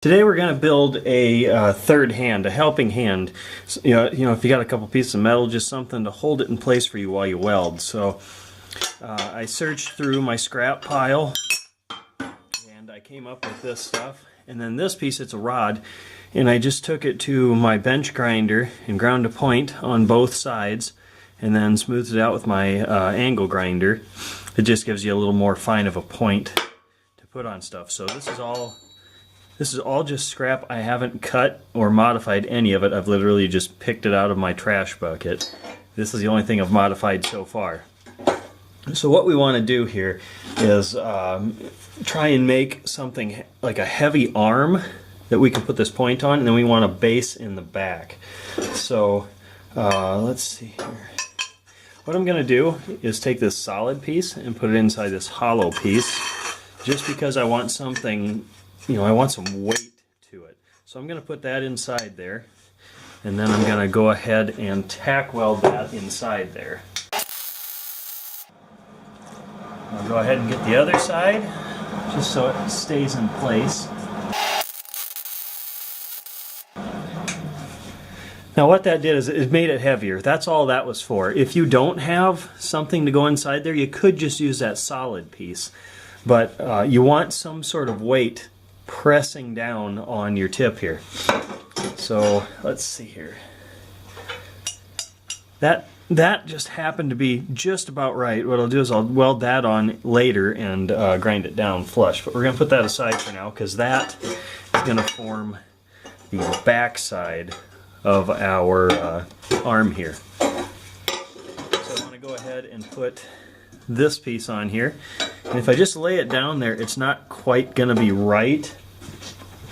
Today we're going to build a third hand, a helping hand. So, if you got a couple pieces of metal, just something to hold it in place for you while you weld. So I searched through my scrap pile and I came up with this stuff. And then this piece, it's a rod, and I just took it to my bench grinder and ground a point on both sides and then smoothed it out with my angle grinder. It just gives you a little more fine of a point to put on stuff. So this is all just scrap. I haven't cut or modified any of it. I've literally just picked it out of my trash bucket. This is the only thing I've modified so far. So what we want to do here is try and make something like a heavy arm that we can put this point on, and then we want a base in the back. So let's see here. What I'm going to do is take this solid piece and put it inside this hollow piece, just because I want something, I want some weight to it. So I'm going to put that inside there, and then I'm going to go ahead and tack weld that inside there. I'll go ahead and get the other side, just so it stays in place. Now what that did is it made it heavier. That's all that was for. If you don't have something to go inside there, you could just use that solid piece. But you want some sort of weight pressing down on your tip here. So let's see here. That just happened to be just about right. What I'll do is I'll weld that on later and grind it down flush. But we're going to put that aside for now, because that is going to form the back side of our arm here. So I want to go ahead and put this piece on here. And if I just lay it down there, it's not quite going to be right.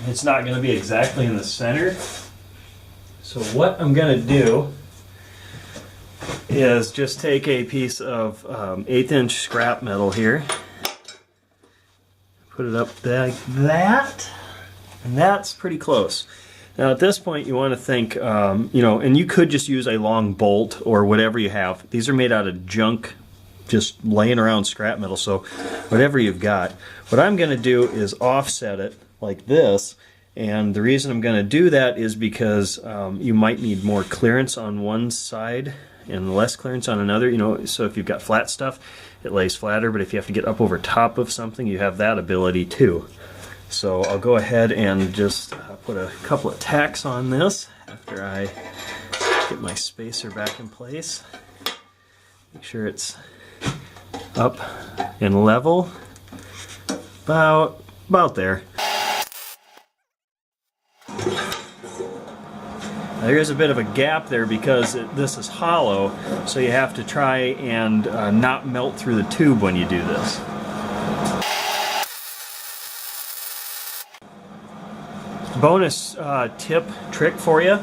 It's not going to be exactly in the center. So what I'm going to do is just take a piece of 1/8 inch scrap metal here, put it up like that, and that's pretty close. Now at this point you want to think, and you could just use a long bolt or whatever you have. These are made out of junk, just laying around scrap metal, so whatever you've got. What I'm going to do is offset it like this, and the reason I'm going to do that is because you might need more clearance on one side and less clearance on another. So if you've got flat stuff, it lays flatter, but if you have to get up over top of something, you have that ability too. So I'll go ahead and just put a couple of tacks on this after I get my spacer back in place. Make sure it's up and level, about there. There's a bit of a gap there because this is hollow, so you have to try and not melt through the tube when you do this. Bonus tip trick for you.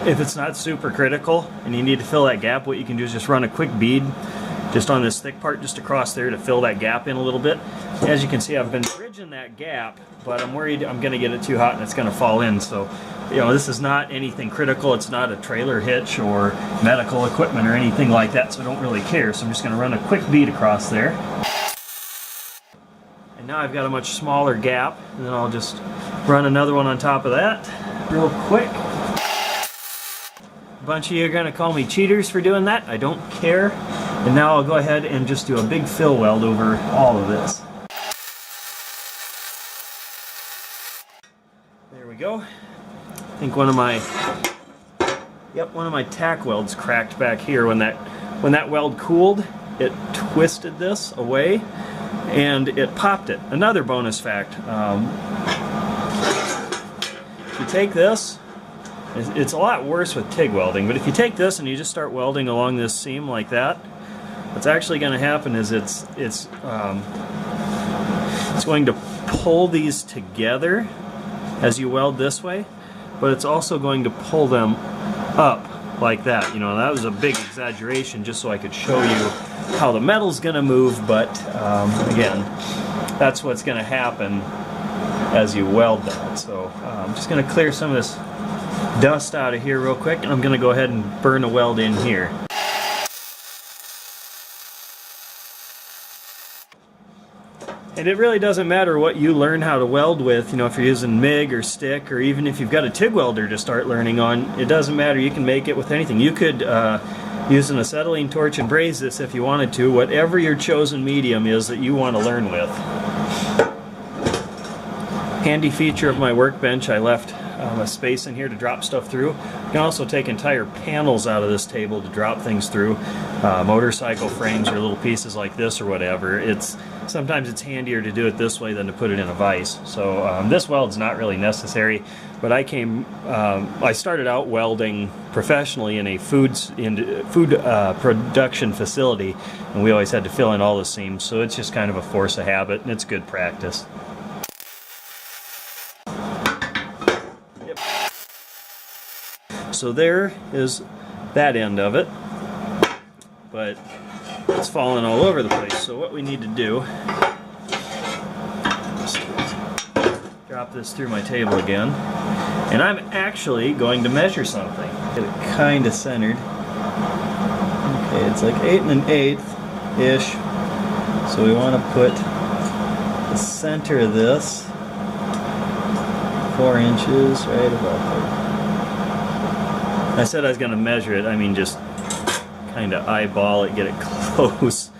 If it's not super critical and you need to fill that gap, what you can do is just run a quick bead just on this thick part just across there to fill that gap in a little bit. As you can see, I've been bridging that gap, but I'm worried I'm going to get it too hot and it's going to fall in. So, this is not anything critical. It's not a trailer hitch or medical equipment or anything like that, so I don't really care. So I'm just going to run a quick bead across there. And now I've got a much smaller gap, and then I'll just run another one on top of that real quick. A bunch of you are going to call me cheaters for doing that. I don't care. And now I'll go ahead and just do a big fill weld over all of this. There we go. I think one of my tack welds cracked back here. When that weld cooled, it twisted this away and it popped it. Another bonus fact, if you take this, it's a lot worse with TIG welding, but if you take this and you just start welding along this seam like that, what's actually going to happen is it's going to pull these together as you weld this way, but it's also going to pull them up like that. That was a big exaggeration just so I could show you how the metal's going to move, but again, that's what's going to happen as you weld that. So I'm just going to clear some of this dust out of here real quick, and I'm going to go ahead and burn a weld in here. And it really doesn't matter what you learn how to weld with, you know, if you're using MIG or stick, or even if you've got a TIG welder to start learning on, it doesn't matter. You can make it with anything. You could use an acetylene torch and braze this if you wanted to, whatever your chosen medium is that you want to learn with. Handy feature of my workbench, I left a space in here to drop stuff through. You can also take entire panels out of this table to drop things through, motorcycle frames or little pieces like this or whatever. Sometimes it's handier to do it this way than to put it in a vise. So this weld's not really necessary, but I started out welding professionally in a food production facility, and we always had to fill in all the seams, so it's just kind of a force of habit, and it's good practice. So there is that end of it, but it's falling all over the place. So what we need to do is drop this through my table again, and I'm actually going to measure something. Get it kind of centered. Okay, it's like 8 1/8-ish. So we want to put the center of this 4 inches right about there. I said I was going to measure it, I mean just kind of eyeball it, get it close.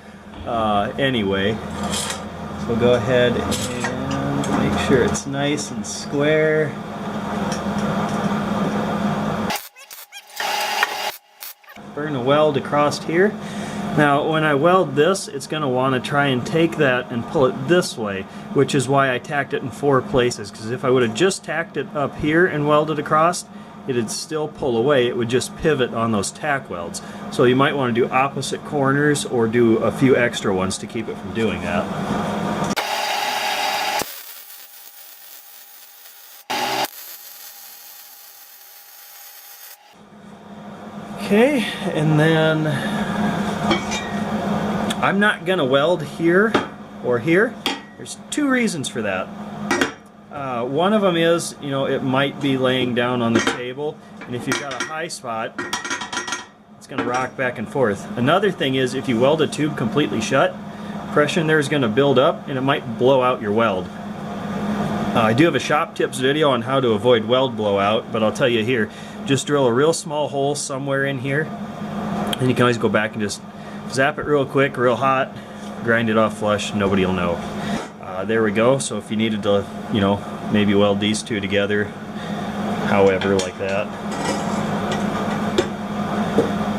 Anyway, so we'll go ahead and make sure it's nice and square. Burn a weld across here. Now when I weld this, it's going to want to try and take that and pull it this way, which is why I tacked it in 4 places, because if I would have just tacked it up here and welded across, it'd still pull away. It would just pivot on those tack welds. So you might want to do opposite corners or do a few extra ones to keep it from doing that. Okay, and then I'm not going to weld here or here. There's 2 reasons for that. One of them is, you know, it might be laying down on the table, and if you've got a high spot, it's going to rock back and forth. Another thing is, if you weld a tube completely shut, pressure in there is going to build up, and it might blow out your weld. I do have a shop tips video on how to avoid weld blowout, but I'll tell you here, just drill a real small hole somewhere in here, and you can always go back and just zap it real quick, real hot, grind it off flush, nobody will know. There we go. So if you needed to, you know, maybe weld these 2 together, however, like that,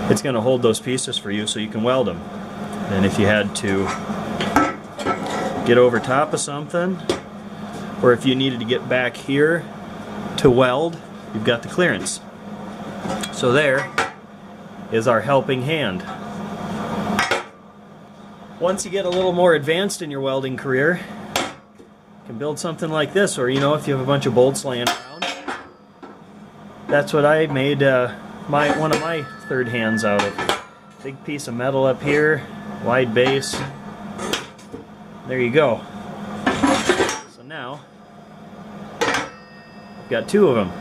it's going to hold those pieces for you so you can weld them. And if you had to get over top of something, or if you needed to get back here to weld, you've got the clearance. So there is our helping hand. Once you get a little more advanced in your welding career, you can build something like this, or, you know, if you have a bunch of bolts laying around. That's what I made one of my third hands out of. Big piece of metal up here, wide base. There you go. So now, I've got 2 of them.